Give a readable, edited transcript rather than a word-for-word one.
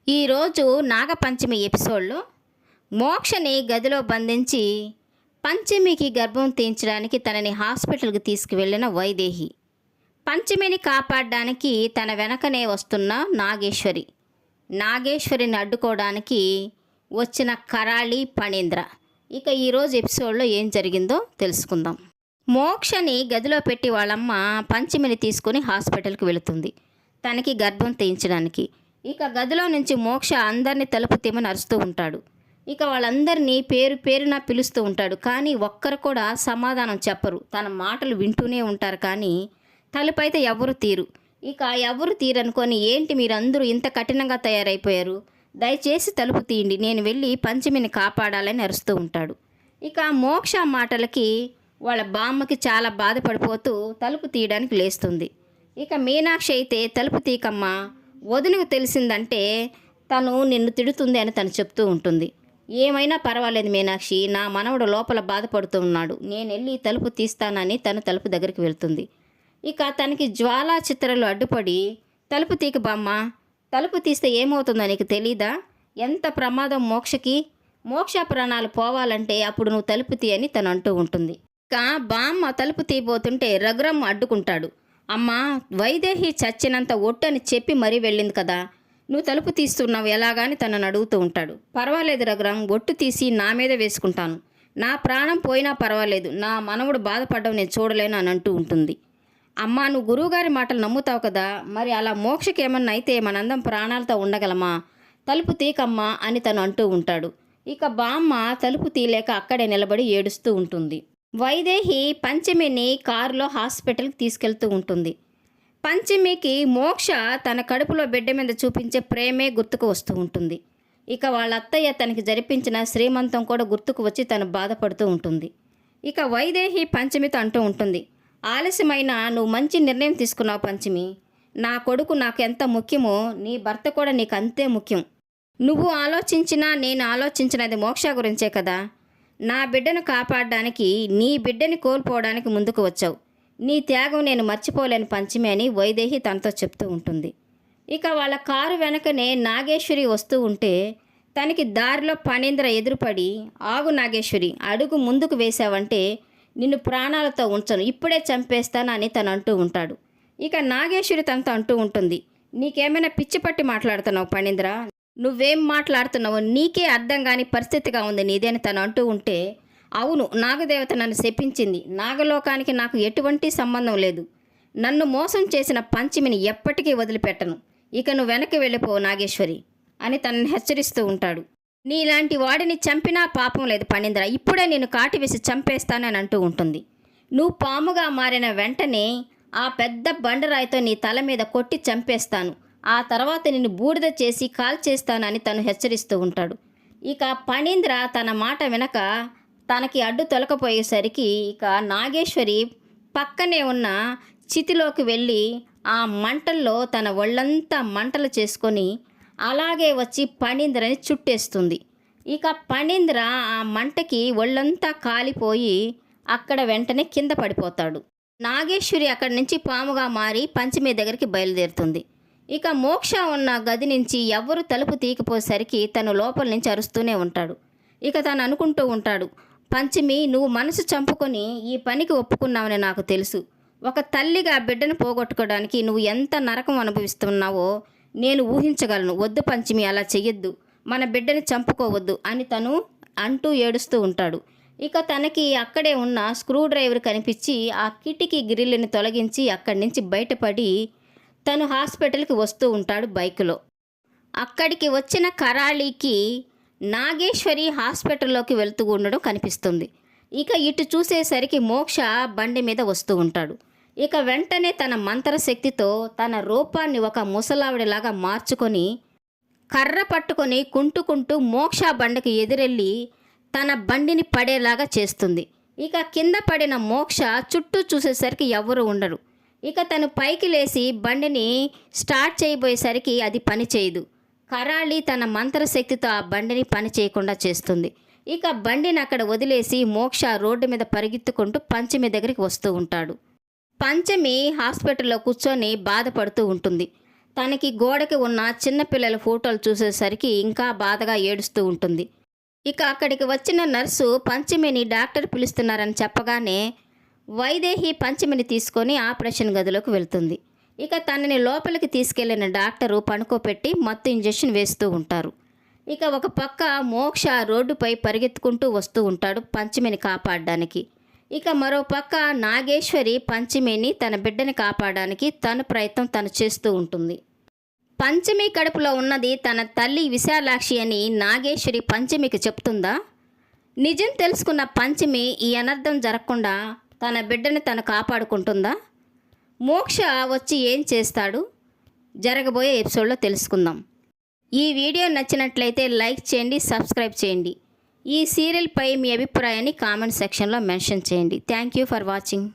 ఈరోజు నాగపంచమి ఎపిసోడ్లో మోక్షని గదిలో బంధించి పంచమికి గర్భం తీయించడానికి తనని హాస్పిటల్కి తీసుకువెళ్ళిన వైదేహి. పంచమిని కాపాడడానికి తన వెనకనే వస్తున్న నాగేశ్వరిని అడ్డుకోవడానికి వచ్చిన కరాళి ఫణీంద్ర. ఇక ఈరోజు ఎపిసోడ్లో ఏం జరిగిందో తెలుసుకుందాం. మోక్షని గదిలో పెట్టి వాళ్ళమ్మ పంచమిని తీసుకొని హాస్పిటల్కి వెళుతుంది తనకి గర్భం తీయించడానికి. ఇక గదిలో నుంచి మోక్ష అందరినీ తలుపు తీమని అరుస్తూ ఉంటాడు. ఇక వాళ్ళందరినీ పేరు పేరున పిలుస్తూ ఉంటాడు, కానీ ఒక్కరు కూడా సమాధానం చెప్పరు. తన మాటలు వింటూనే ఉంటారు, కానీ తలుపు అయితే ఎవరు తీరు. ఇక ఎవరు తీరనుకొని, ఏంటి మీరందరూ ఇంత కఠినంగా తయారైపోయారు, దయచేసి తలుపు తీయండి, నేను వెళ్ళి పంచమిని కాపాడాలని అరుస్తూ ఉంటాడు. ఇక మోక్ష మాటలకి వాళ్ళ బామ్మకి చాలా బాధపడిపోతూ తలుపు తీయడానికి లేస్తుంది. ఇక మీనాక్షి అయితే తలుపు తీకమ్మా, వదినకు తెలిసిందంటే తను నిన్ను తిడుతుంది అని తను చెప్తూ ఉంటుంది. ఏమైనా పర్వాలేదు మీనాక్షి, నా మనవడు లోపల బాధపడుతూ ఉన్నాడు, నేను వెళ్ళి తలుపు తీస్తానని తను తలుపు దగ్గరికి వెళ్తుంది. ఇక తనకి జ్వాలా చిత్రలు అడ్డుపడి, తలుపు తీక బామ్మ, తలుపు తీస్తే ఏమవుతుందో నీకు తెలీదా, ఎంత ప్రమాదం మోక్షకి, మోక్ష ప్రాణాలు పోవాలంటే అప్పుడు నువ్వు తలుపు తీ అని తను అంటూ ఉంటుంది. ఇక బామ్మ తలుపు తీయబోతుంటే రఘురామ్ అడ్డుకుంటాడు. అమ్మా, వైదేహి చచ్చినంత ఒట్టని చెప్పి మరీ వెళ్ళింది కదా, నువ్వు తలుపు తీస్తున్నావు ఎలాగాని తనని అడుగుతూ ఉంటాడు. పర్వాలేదు రఘురామ్, ఒట్టు తీసి నా మీద వేసుకుంటాను, నా ప్రాణం పోయినా పర్వాలేదు, నా మనవుడు బాధపడ్డం నేను చూడలేను అని అంటూ ఉంటుంది. అమ్మా, నువ్వు గురువుగారి మాటలు నమ్ముతావు కదా, మరి అలా మోక్షకి ఏమన్నా అయితే మనందం ప్రాణాలతో ఉండగలమా, తలుపు తీకమ్మా అని తను అంటూ ఉంటాడు. ఇక బామ్మ తలుపు తీయలేక అక్కడే నిలబడి ఏడుస్తూ ఉంటుంది. వైదేహి పంచమిని కారులో హాస్పిటల్కి తీసుకెళ్తూ ఉంటుంది. పంచమికి మోక్ష తన కడుపులో బిడ్డ మీద చూపించే ప్రేమే గుర్తుకు వస్తూ ఉంటుంది. ఇక వాళ్ళ అత్తయ్య తనకి జరిపించిన శ్రీమంతం కూడా గుర్తుకు వచ్చి తను బాధపడుతూ ఉంటుంది. ఇక వైదేహి పంచమితో అంటూ ఉంటుంది, ఆలస్యమైన నువ్వు మంచి నిర్ణయం తీసుకున్నావు పంచమి, నా కొడుకు నాకు ఎంత ముఖ్యమో నీ భర్త కూడా నీకు అంతే ముఖ్యం. నువ్వు ఆలోచించినా నేను ఆలోచించినది మోక్ష గురించే కదా, నా బిడ్డను కాపాడడానికి నీ బిడ్డని కోల్పోవడానికి ముందుకు వచ్చావు, నీ త్యాగం నేను మర్చిపోలేని పంచమి అని వైదేహి తనతో చెప్తూ ఉంటుంది. ఇక వాళ్ళ కారు వెనకనే నాగేశ్వరి వస్తూ ఉంటే తనకి దారిలో ఫణీంద్ర ఎదురుపడి, ఆగు నాగేశ్వరి, అడుగు ముందుకు వేశావంటే నిన్ను ప్రాణాలతో ఉంచను, ఇప్పుడే చంపేస్తాను అని తను అంటూ ఉంటాడు. ఇక నాగేశ్వరి తనతో అంటూ ఉంటుంది, నీకేమైనా పిచ్చి పట్టి మాట్లాడుతున్నావు ఫణీంద్ర, నువ్వేం మాట్లాడుతున్నావో నీకే అర్థం కాని పరిస్థితిగా ఉంది నీదేని తను అంటూ ఉంటే, అవును, నాగదేవత నన్ను శపించింది, నాగలోకానికి నాకు ఎటువంటి సంబంధం లేదు, నన్ను మోసం చేసిన పంచమిని ఎప్పటికీ వదిలిపెట్టను, ఇక నువ్వు వెనక్కి వెళ్ళిపో నాగేశ్వరి అని తనని హెచ్చరిస్తూ ఉంటాడు. నీలాంటి వాడిని చంపినా పాపం లేదు ఫణీంద్ర, ఇప్పుడే నేను కాటి వేసి చంపేస్తానని అంటూ ఉంటుంది. నువ్వు పాముగా మారిన వెంటనే ఆ పెద్ద బండరాయితో నీ తల మీద కొట్టి చంపేస్తాను, ఆ తర్వాత నిన్ను బూడిద చేసి కాల్చేస్తానని తను హెచ్చరిస్తూ ఉంటాడు. ఇక ఫణీంద్ర తన మాట వెనక తనకి అడ్డు తొలకపోయేసరికి ఇక నాగేశ్వరి పక్కనే ఉన్న చితిలోకి వెళ్ళి ఆ మంటల్లో తన ఒళ్ళంతా మంటలు చేసుకొని అలాగే వచ్చి ఫణీంద్రని చుట్టేస్తుంది. ఇక ఫణీంద్ర ఆ మంటకి ఒళ్ళంతా కాలిపోయి అక్కడ వెంటనే కింద పడిపోతాడు. నాగేశ్వరి అక్కడి నుంచి పాముగా మారి పంచమి దగ్గరికి బయలుదేరుతుంది. ఇక మోక్ష ఉన్న గది నుంచి ఎవ్వరూ తలుపు తీయకపోయేసరికి తను లోపల నుంచి అరుస్తూనే ఉంటాడు. ఇక తను అనుకుంటూ ఉంటాడు, పంచమి, నువ్వు మనసు చంపుకొని ఈ పనికి ఒప్పుకున్నావని నాకు తెలుసు, ఒక తల్లిగా బిడ్డను పోగొట్టుకోవడానికి నువ్వు ఎంత నరకం అనుభవిస్తున్నావో నేను ఊహించగలను, వద్దు పంచమి, అలా చెయ్యొద్దు, మన బిడ్డని చంపుకోవద్దు అని తను అంటూ ఏడుస్తూ ఉంటాడు. ఇక తనకి అక్కడే ఉన్న స్క్రూ డ్రైవర్ కనిపించి ఆ కిటికీ గ్రిల్ని తొలగించి అక్కడి నుంచి బయటపడి తను హాస్పిటల్కి వస్తూ ఉంటాడు బైకులో. అక్కడికి వచ్చిన కరాళీకి నాగేశ్వరి హాస్పిటల్లోకి వెళ్తూ ఉండడం కనిపిస్తుంది. ఇక ఇటు చూసేసరికి మోక్ష బండి మీద వస్తూ ఉంటాడు. ఇక వెంటనే తన మంత్రశక్తితో తన రూపాన్ని ఒక ముసలావిడిలాగా మార్చుకొని కర్ర పట్టుకొని కుంటుకుంటూ మోక్ష బండికి ఎదురెళ్ళి తన బండిని పడేలాగా చేస్తుంది. ఇక కింద పడిన మోక్ష చుట్టూ చూసేసరికి ఎవరు ఉండరు. ఇక తను పైకి లేచి బండిని స్టార్ట్ చేయబోయేసరికి అది పని చేయదు. కరాళి తన మంత్రశక్తితో ఆ బండిని పని చేయకుండా చేస్తుంది. ఇక బండిని అక్కడ వదిలేసి మోక్ష రోడ్డు మీద పరిగెత్తుకుంటూ పంచమి దగ్గరికి వస్తూ ఉంటాడు. పంచమి హాస్పిటల్లో కూర్చొని బాధపడుతూ ఉంటుంది. తనకి గోడకి ఉన్న చిన్నపిల్లల ఫోటోలు చూసేసరికి ఇంకా బాధగా ఏడుస్తూ ఉంటుంది. ఇక అక్కడికి వచ్చిన నర్సు పంచమిని డాక్టర్ పిలుస్తున్నారని చెప్పగానే వైదేహి పంచమిని తీసుకొని ఆపరేషన్ గదిలోకి వెళ్తుంది. ఇక తనని లోపలికి తీసుకెళ్లిన డాక్టరు పడుకోపెట్టి మత్తు ఇంజెక్షన్ వేస్తూ ఉంటారు. ఇక ఒక పక్క మోక్ష రోడ్డుపై పరిగెత్తుకుంటూ వస్తూ ఉంటాడు పంచమిని కాపాడడానికి. ఇక మరో పక్క నాగేశ్వరి పంచమిని తన బిడ్డని కాపాడడానికి తన ప్రయత్నం తను చేస్తూ ఉంటుంది. పంచమి కడుపులో ఉన్నది తన తల్లి విశాలాక్షి అని నాగేశ్వరి పంచమికి చెప్తుందా? నిజం తెలుసుకున్న పంచమి ఈ అనర్థం జరగకుండా తన బిడ్డని తను కాపాడుకుంటుందా? మోక్ష వచ్చి ఏం చేస్తాడు? జరగబోయే ఎపిసోడ్లో తెలుసుకుందాం. ఈ వీడియో నచ్చినట్లయితే లైక్ చేయండి, సబ్స్క్రైబ్ చేయండి. ఈ సీరియల్పై మీ అభిప్రాయాన్ని కామెంట్ సెక్షన్లో మెన్షన్ చేయండి. Thank you for watching.